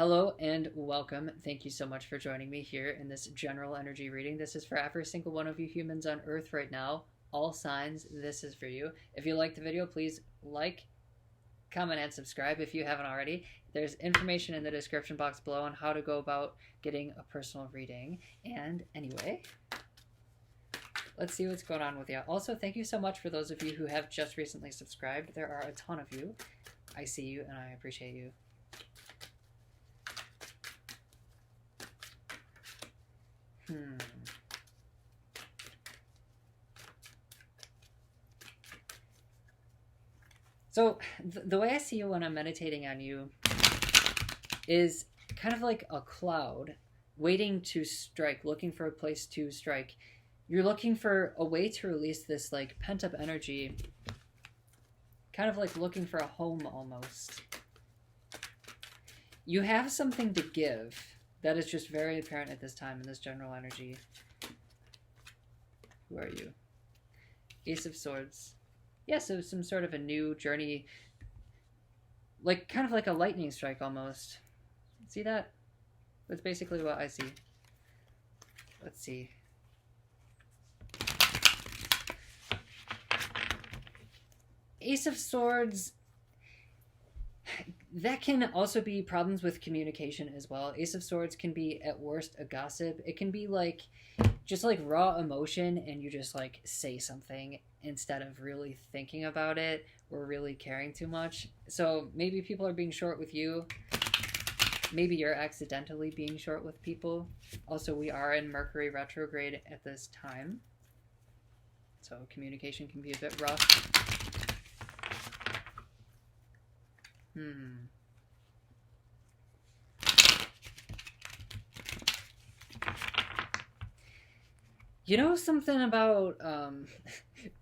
Hello and welcome. Thank you so much for joining me here in this general energy reading. This is for every single one of you humans on Earth right now. All signs, this is for you. If you like the video, please like, comment, and subscribe if you haven't already. There's information in the description box below on how to go about getting a personal reading. And anyway, let's see what's going on with you. Also, thank you so much for those of you who have just recently subscribed. There are a ton of you. I see you and I appreciate you. So the way I see you when I'm meditating on you is kind of like a cloud waiting to strike, looking for a place to strike. You're looking for a way to release this like pent-up energy, kind of like looking for a home almost. You have something to give that is just very apparent at this time in this general energy. Who are you? Ace of Swords. Yeah, so some sort of a new journey, like kind of like a lightning strike almost. See that? That's basically what I see. Let's see. Ace of Swords, that can also be problems with communication as well. Ace of Swords can be at worst a gossip. It can be like just like raw emotion and you just like say something instead of really thinking about it or really caring too much. So maybe people are being short with you. Maybe you're accidentally being short with people. Also, we are in Mercury retrograde at this time, so communication can be a bit rough. You know something about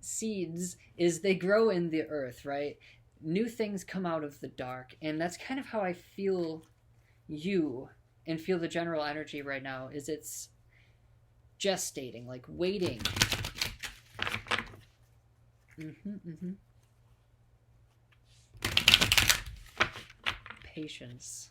seeds is they grow in the earth, right? New things come out of the dark, and that's kind of how I feel you and feel the general energy right now. Is it's gestating, like waiting. Patience.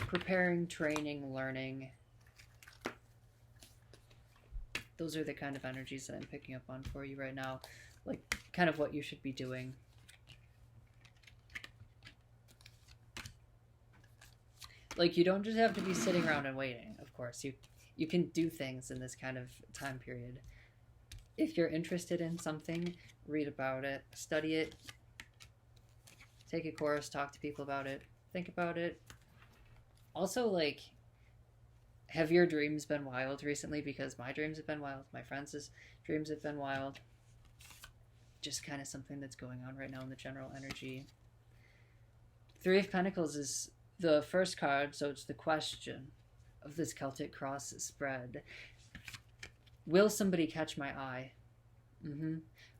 Preparing, training, learning. Those are the kind of energies that I'm picking up on for you right now. Like, kind of what you should be doing. Like, you don't just have to be sitting around and waiting, of course. You can do things in this kind of time period. If you're interested in something, read about it, study it, take a course, talk to people about it, think about it. Also, like, have your dreams been wild recently? Because my dreams have been wild. My friends' dreams have been wild. Just kind of something that's going on right now in the general energy. Three of Pentacles is the first card, so it's the question of this Celtic cross spread. Will somebody catch my eye?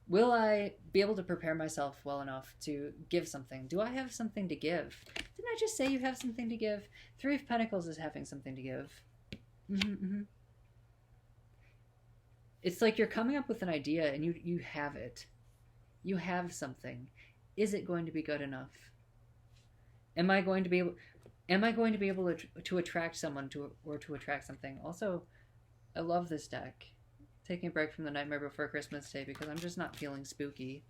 Will I be able to prepare myself well enough to give something? Do I have something to give? Didn't I just say you have something to give? Three of Pentacles is having something to give. It's like you're coming up with an idea and you have it. You have something. Is it going to be good enough? Am I going to be able to attract someone or to attract something? Also, I love this deck. Taking a break from the Nightmare Before Christmas Day because I'm just not feeling spooky.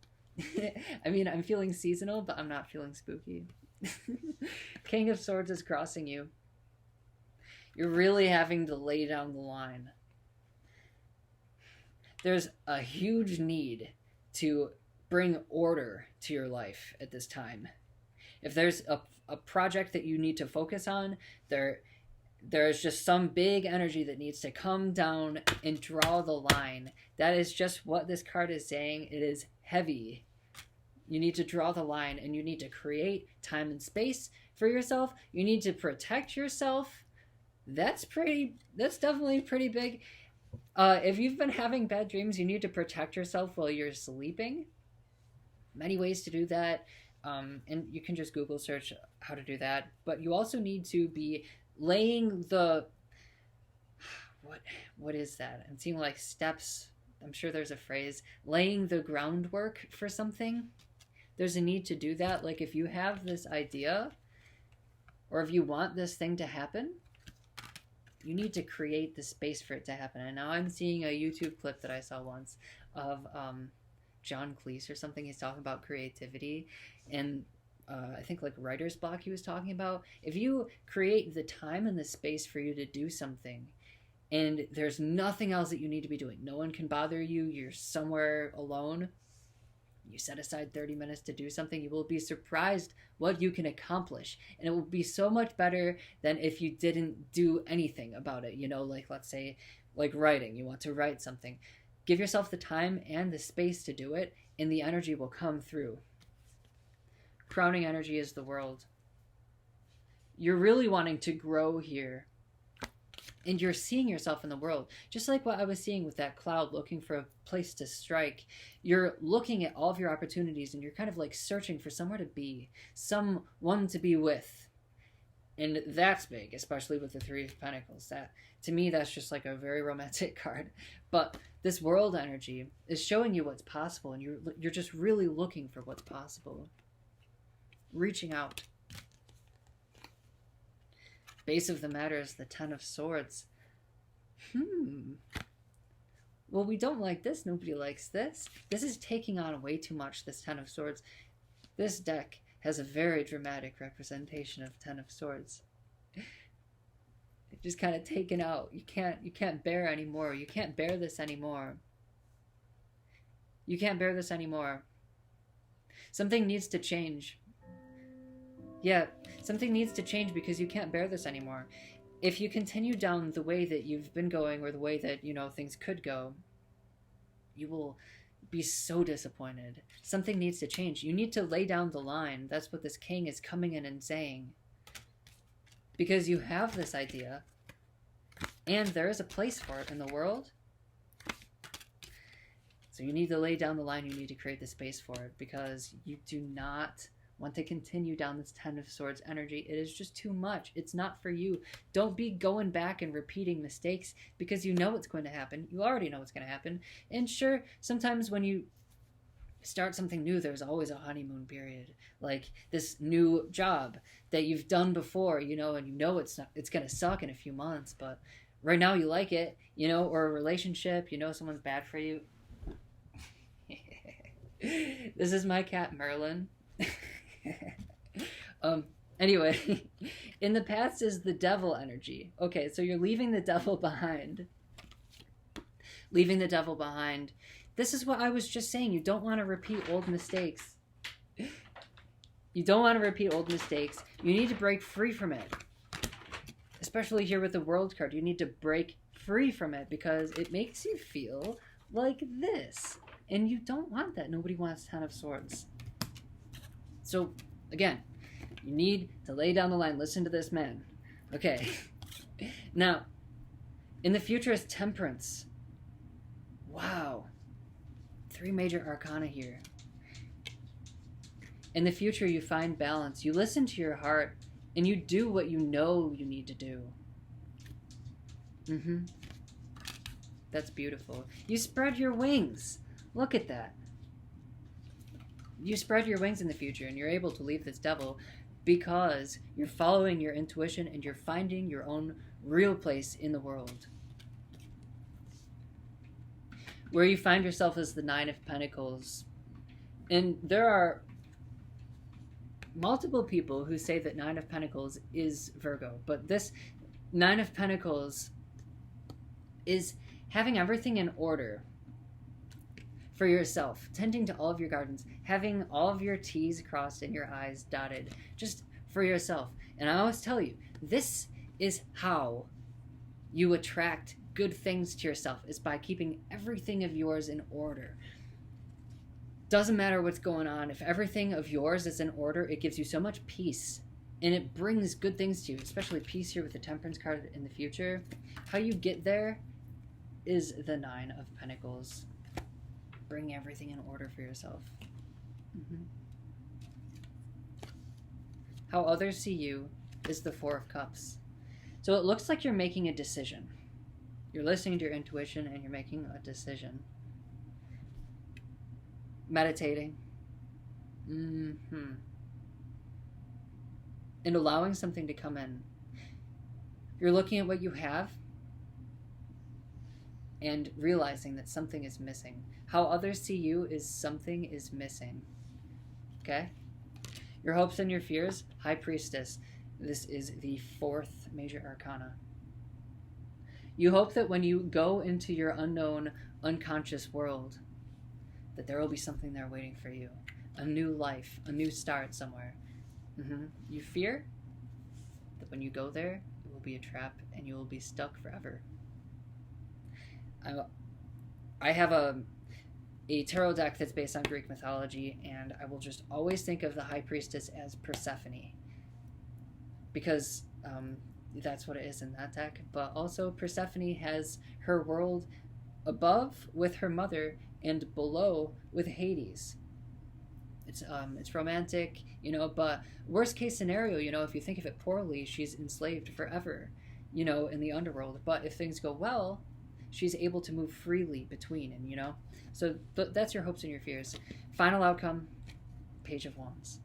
I mean, I'm feeling seasonal, but I'm not feeling spooky. King of Swords is crossing you. You're really having to lay down the line. There's a huge need to bring order to your life at this time. If there's a project that you need to focus on, there's just some big energy that needs to come down and draw the line. That is just what this card is saying. It is heavy. You need to draw the line and you need to create time and space for yourself. You need to protect yourself. That's definitely pretty big. If you've been having bad dreams, you need to protect yourself while you're sleeping. many ways to do that. And you can just Google search how to do that. But you also need to be laying the what is that? I'm seeing like steps. I'm sure there's a phrase, laying the groundwork for something. There's a need to do that. Like if you have this idea, or if you want this thing to happen, you need to create the space for it to happen. And now I'm seeing a YouTube clip that I saw once of John Cleese or something. He's talking about creativity, and I think like writer's block he was talking about. If you create the time and the space for you to do something, and there's nothing else that you need to be doing, no one can bother you, you're somewhere alone, you set aside 30 minutes to do something, you will be surprised what you can accomplish. And it will be so much better than if you didn't do anything about it. You know, like let's say like writing, you want to write something. Give yourself the time and the space to do it, and the energy will come through. Crowning energy is the world. You're really wanting to grow here, and you're seeing yourself in the world. Just like what I was seeing with that cloud looking for a place to strike. You're looking at all of your opportunities, and you're kind of like searching for somewhere to be, someone to be with. And that's big, especially with the Three of Pentacles. That, to me, that's just like a very romantic card. But this world energy is showing you what's possible, and you're just really looking for what's possible. Reaching out. Base of the matter is the Ten of Swords. Well, we don't like this. Nobody likes this. This is taking on way too much, this Ten of Swords. This deck has a very dramatic representation of Ten of Swords. It's just kind of taken out. You can't bear anymore. You can't bear this anymore. You can't bear this anymore. Something needs to change. Yeah, something needs to change because you can't bear this anymore. If you continue down the way that you've been going, or the way that, you know, things could go, you will be so disappointed. Something needs to change. You need to lay down the line. That's what this king is coming in and saying. Because you have this idea, and there is a place for it in the world. So you need to lay down the line. You need to create the space for it, because you do not want to continue down this Ten of Swords energy. It is just too much. It's not for you. Don't be going back and repeating mistakes, because you know what's going to happen. You already know what's going to happen. And sure, sometimes when you start something new, there's always a honeymoon period. Like this new job that you've done before, you know, and you know it's going to suck in a few months, but right now you like it, you know, or a relationship, you know someone's bad for you. This is my cat Merlin. Anyway, in the past is the devil energy. Okay, so you're leaving the devil behind. Leaving the devil behind. This is what I was just saying. You don't want to repeat old mistakes. You don't want to repeat old mistakes. You need to break free from it. Especially here with the World card. You need to break free from it because it makes you feel like this. And you don't want that. Nobody wants Ten of Swords. So, again, you need to lay down the line. Listen to this man. Okay. Now, in the future is Temperance. Wow. 3 major arcana here. In the future, you find balance. You listen to your heart, and you do what you know you need to do. That's beautiful. You spread your wings. Look at that. You spread your wings in the future, and you're able to leave this devil because you're following your intuition and you're finding your own real place in the world. Where you find yourself is the Nine of Pentacles. And there are multiple people who say that Nine of Pentacles is Virgo, but this Nine of Pentacles is having everything in order for yourself, tending to all of your gardens, having all of your T's crossed and your I's dotted, just for yourself. And I always tell you, this is how you attract good things to yourself, is by keeping everything of yours in order. Doesn't matter what's going on. If everything of yours is in order, it gives you so much peace, and it brings good things to you, especially peace here with the Temperance card in the future. How you get there is the Nine of Pentacles. Bring everything in order for yourself. Mm-hmm. How others see you is the Four of Cups. So it looks like you're making a decision. You're listening to your intuition and you're making a decision. Meditating. Mm-hmm. And allowing something to come in. You're looking at what you have and realizing that something is missing. How others see you is something is missing. Okay? Your hopes and your fears, High Priestess. This is the fourth major arcana. You hope that when you go into your unknown, unconscious world, that there will be something there waiting for you. A new life, a new start somewhere. You fear that when you go there, it will be a trap and you will be stuck forever. I have a tarot deck that's based on Greek mythology, and I will just always think of the High Priestess as Persephone, because that's what it is in that deck. But also Persephone has her world above with her mother and below with Hades. It's romantic, but worst case scenario, if you think of it poorly, she's enslaved forever, in the underworld. But if things go well, she's able to move freely between, and so that's your hopes and your fears. Final outcome, Page of Wands.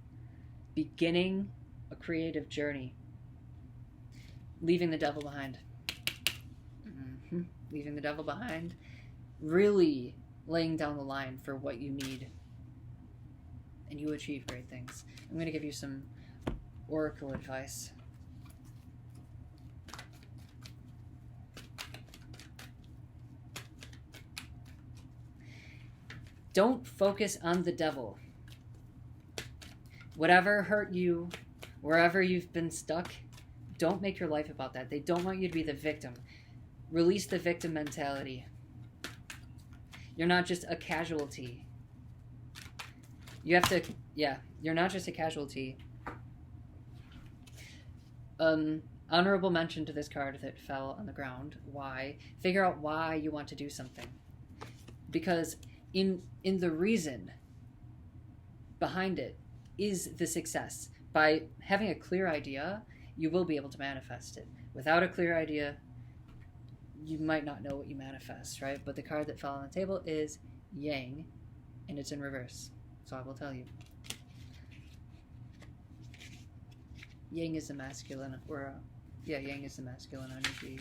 Beginning a creative journey. Leaving the devil behind. Leaving the devil behind. Really laying down the line for what you need. And you achieve great things. I'm going to give you some oracle advice. Don't focus on the devil. Whatever hurt you, wherever you've been stuck, don't make your life about that. They don't want you to be the victim. Release the victim mentality. You're not just a casualty. You have to, you're not just a casualty. Honorable mention to this card that fell on the ground. Why? Figure out why you want to do something. Because in the reason behind it is the success. By having a clear idea, you will be able to manifest it. Without a clear idea, you might not know what you manifest, right? But the card that fell on the table is Yang, and it's in reverse. So I will tell you. Yang is the masculine, Yang is the masculine energy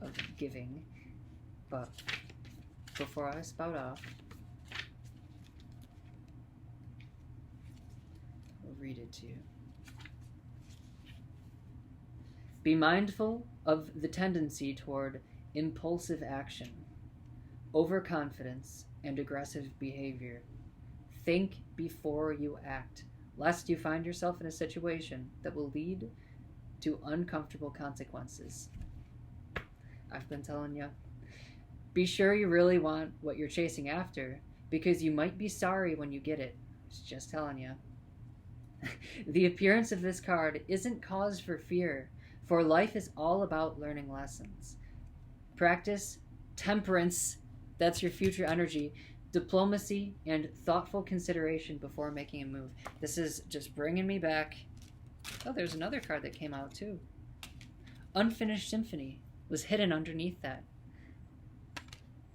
of giving. But before I spout off, I'll read it to you. Be mindful of the tendency toward impulsive action, overconfidence, and aggressive behavior. Think before you act, lest you find yourself in a situation that will lead to uncomfortable consequences. I've been telling you. Be sure you really want what you're chasing after, because you might be sorry when you get it. Just telling you. The appearance of this card isn't cause for fear, for life is all about learning lessons. Practice temperance, that's your future energy, diplomacy, and thoughtful consideration before making a move. This is just bringing me back. Oh, there's another card that came out too. Unfinished Symphony was hidden underneath that.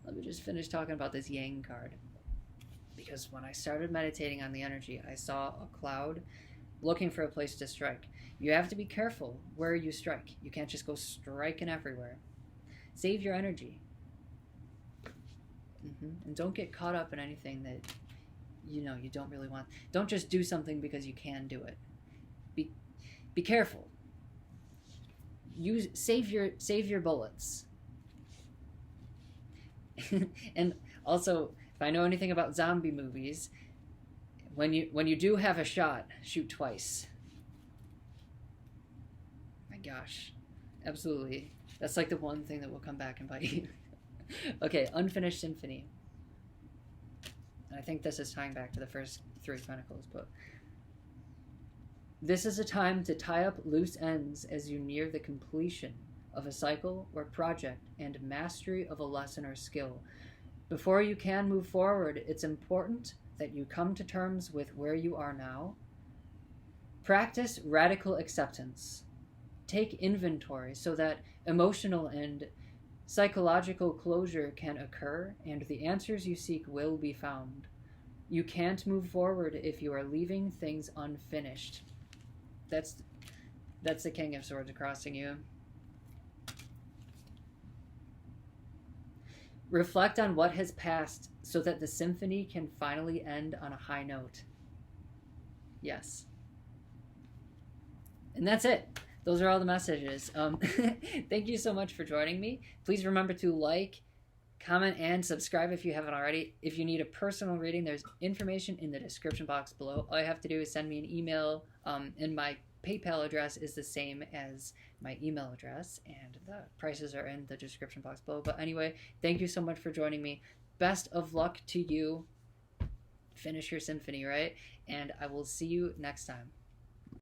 Let me just finish talking about this Yang card. Because when I started meditating on the energy, I saw a cloud looking for a place to strike. You have to be careful where you strike. You can't just go striking everywhere. Save your energy. And don't get caught up in anything that you don't really want. Don't just do something because you can do it. Be careful. Save your bullets. And also, if I know anything about zombie movies, when you do have a shot, shoot twice. My gosh, absolutely. That's like the one thing that will come back and bite you. Okay, Unfinished Symphony. And I think this is tying back to the first three Pentacles, but this is a time to tie up loose ends as you near the completion of a cycle or project and mastery of a lesson or skill. Before you can move forward, it's important that you come to terms with where you are now. Practice radical acceptance. Take inventory so that emotional and psychological closure can occur and the answers you seek will be found. You can't move forward if you are leaving things unfinished. That's the King of Swords crossing you. Reflect on what has passed so that the symphony can finally end on a high note. Yes. And that's it. Those are all the messages. Thank you so much for joining me. Please remember to like, comment, and subscribe if you haven't already. If you need a personal reading, there's information in the description box below. All you have to do is send me an email, and my PayPal address is the same as my email address, and the prices are in the description box below. But anyway, thank you so much for joining me. Best of luck to you. Finish your symphony, right? And I will see you next time.